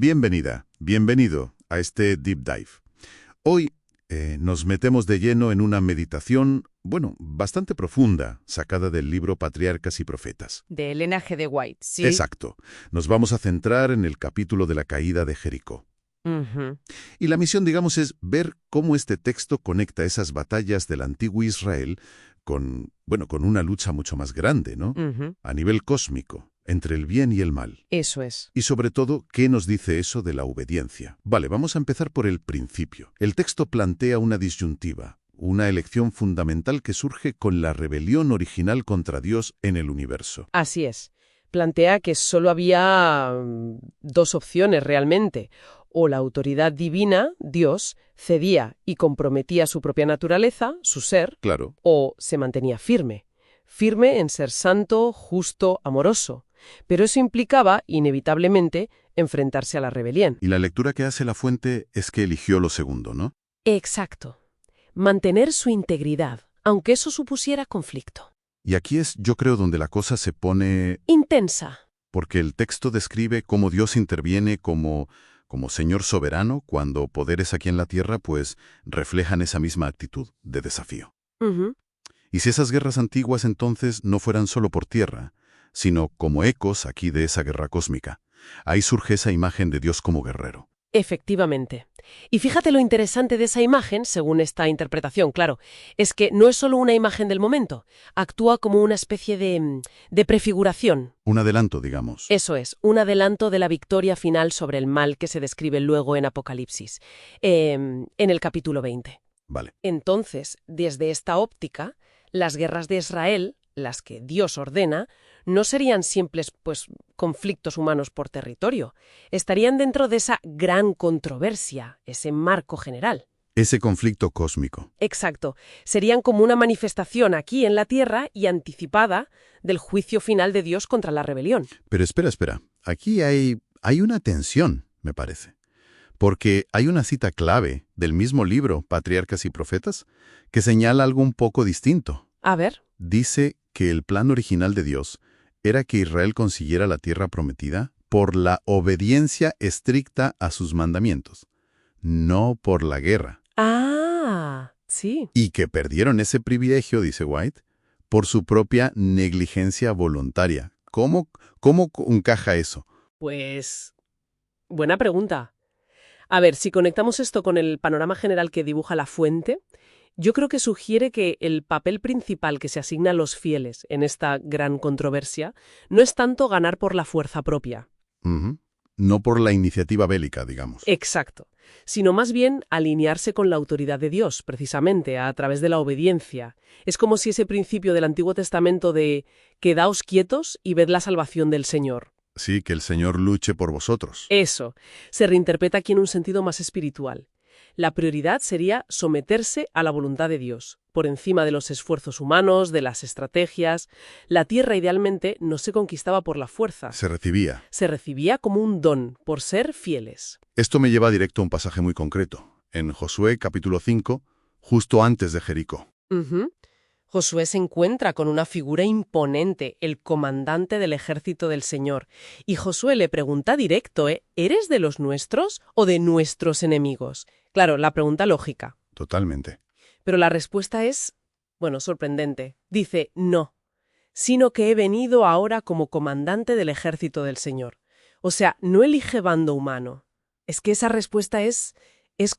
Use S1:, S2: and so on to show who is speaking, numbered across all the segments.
S1: Bienvenida, bienvenido a este Deep Dive. Hoy nos metemos de lleno en una meditación, bastante profunda, sacada del libro Patriarcas y Profetas.
S2: De Elena G. de White, sí.
S1: Exacto. Nos vamos a centrar en el capítulo de la caída de Jericó.
S2: Ujú.
S1: Y la misión, digamos, es ver cómo este texto conecta esas batallas del antiguo Israel con una lucha mucho más grande, ¿no?
S2: Ujú.
S1: A nivel cósmico, entre el bien y el mal.
S2: Eso es.
S1: Y sobre todo, ¿qué nos dice eso de la obediencia? Vale, vamos a empezar por el principio. El texto plantea una disyuntiva, una elección fundamental que surge con la rebelión original contra Dios en el universo.
S2: Así es. Plantea que solo había dos opciones realmente. O la autoridad divina, Dios, cedía y comprometía su propia naturaleza, su ser,
S1: Claro.
S2: o se mantenía firme. Firme en ser santo, justo, amoroso. Pero eso implicaba, inevitablemente, enfrentarse a la rebelión.
S1: Y la lectura que hace la fuente es que eligió lo segundo, ¿no?
S2: Exacto. Mantener su integridad, aunque eso supusiera conflicto.
S1: Y aquí es, yo creo, donde la cosa se pone...
S2: Intensa.
S1: Porque el texto describe cómo Dios interviene como Señor soberano cuando poderes aquí en la tierra, pues, reflejan esa misma actitud de desafío.
S2: Ujú.
S1: Y si esas guerras antiguas entonces no fueran solo por tierra, sino como ecos aquí de esa guerra cósmica, ahí surge esa imagen de Dios como guerrero.
S2: Efectivamente. Y fíjate lo interesante de esa imagen, según esta interpretación, claro, es que no es solo una imagen del momento, actúa como una especie de prefiguración.
S1: Un adelanto, digamos.
S2: Eso es, un adelanto de la victoria final sobre el mal que se describe luego en Apocalipsis, en el capítulo 20.
S1: Vale.
S2: Entonces, desde esta óptica, las guerras de Israel, las que Dios ordena, no serían simples, conflictos humanos por territorio. Estarían dentro de esa gran controversia, ese marco general.
S1: Ese conflicto cósmico.
S2: Exacto. Serían como una manifestación aquí en la tierra y anticipada del juicio final de Dios contra la rebelión.
S1: Pero espera. Aquí hay una tensión, me parece. Porque hay una cita clave del mismo libro, Patriarcas y Profetas, que señala algo un poco distinto.
S2: A ver.
S1: Dice que el plan original de Dios era que Israel consiguiera la tierra prometida por la obediencia estricta a sus mandamientos, no por la guerra.
S2: Ah, sí.
S1: Y que perdieron ese privilegio, dice White, por su propia negligencia voluntaria. ¿Cómo encaja eso?
S2: Pues, buena pregunta. A ver, si conectamos esto con el panorama general que dibuja la fuente, yo creo que sugiere que el papel principal que se asigna a los fieles en esta gran controversia no es tanto ganar por la fuerza propia.
S1: Ujú. No por la iniciativa bélica, digamos.
S2: Exacto, sino más bien alinearse con la autoridad de Dios, precisamente, a través de la obediencia. Es como si ese principio del Antiguo Testamento de «quedaos quietos y ved la salvación del Señor».
S1: Sí, que el Señor luche por vosotros.
S2: Eso se reinterpreta aquí en un sentido más espiritual. La prioridad sería someterse a la voluntad de Dios, por encima de los esfuerzos humanos, de las estrategias. La tierra idealmente no se conquistaba por la fuerza.
S1: Se recibía.
S2: Se recibía como un don, por ser fieles.
S1: Esto me lleva directo a un pasaje muy concreto, en Josué capítulo 5, justo antes de Jericó.
S2: Ujú. Josué se encuentra con una figura imponente, el comandante del ejército del Señor. Y Josué le pregunta directo, ¿eres de los nuestros o de nuestros enemigos? Claro, la pregunta lógica.
S1: Totalmente.
S2: Pero la respuesta es, sorprendente. Dice, no, sino que he venido ahora como comandante del ejército del Señor. O sea, no elige bando humano. Es que esa respuesta es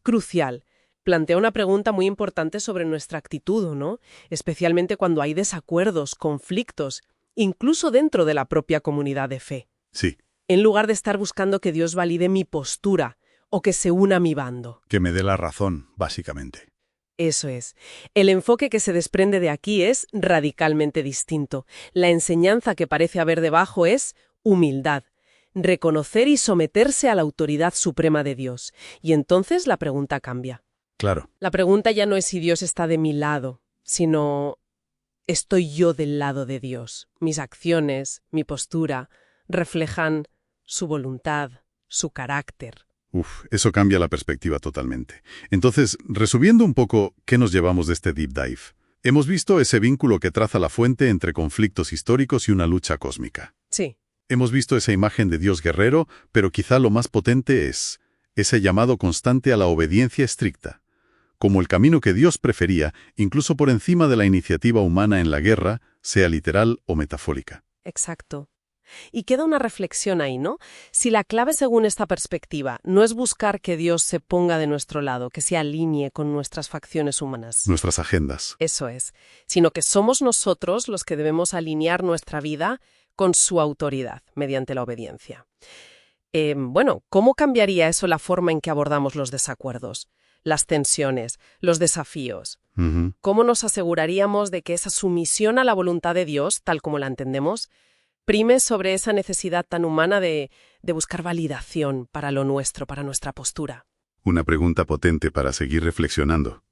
S2: crucial. Plantea una pregunta muy importante sobre nuestra actitud, ¿no? Especialmente cuando hay desacuerdos, conflictos, incluso dentro de la propia comunidad de fe.
S1: Sí.
S2: En lugar de estar buscando que Dios valide mi postura o que se una a mi bando.
S1: Que me dé la razón, básicamente.
S2: Eso es. El enfoque que se desprende de aquí es radicalmente distinto. La enseñanza que parece haber debajo es humildad. Reconocer y someterse a la autoridad suprema de Dios. Y entonces la pregunta cambia.
S1: Claro.
S2: La pregunta ya no es si Dios está de mi lado, sino ¿estoy yo del lado de Dios? Mis acciones, mi postura, reflejan su voluntad, su carácter.
S1: Eso cambia la perspectiva totalmente. Entonces, resumiendo un poco, ¿qué nos llevamos de este deep dive? Hemos visto ese vínculo que traza la fuente entre conflictos históricos y una lucha cósmica.
S2: Sí.
S1: Hemos visto esa imagen de Dios guerrero, pero quizá lo más potente es ese llamado constante a la obediencia estricta, como el camino que Dios prefería, incluso por encima de la iniciativa humana en la guerra, sea literal o metafórica.
S2: Exacto. Y queda una reflexión ahí, ¿no? Si la clave según esta perspectiva no es buscar que Dios se ponga de nuestro lado, que se alinee con nuestras facciones humanas.
S1: Nuestras agendas.
S2: Eso es. Sino que somos nosotros los que debemos alinear nuestra vida con su autoridad, mediante la obediencia. ¿Cómo cambiaría eso la forma en que abordamos los desacuerdos, las tensiones, los desafíos? ¿Cómo nos aseguraríamos de que esa sumisión a la voluntad de Dios, tal como la entendemos, prime sobre esa necesidad tan humana de buscar validación para lo nuestro, para nuestra postura?
S1: Una pregunta potente para seguir reflexionando.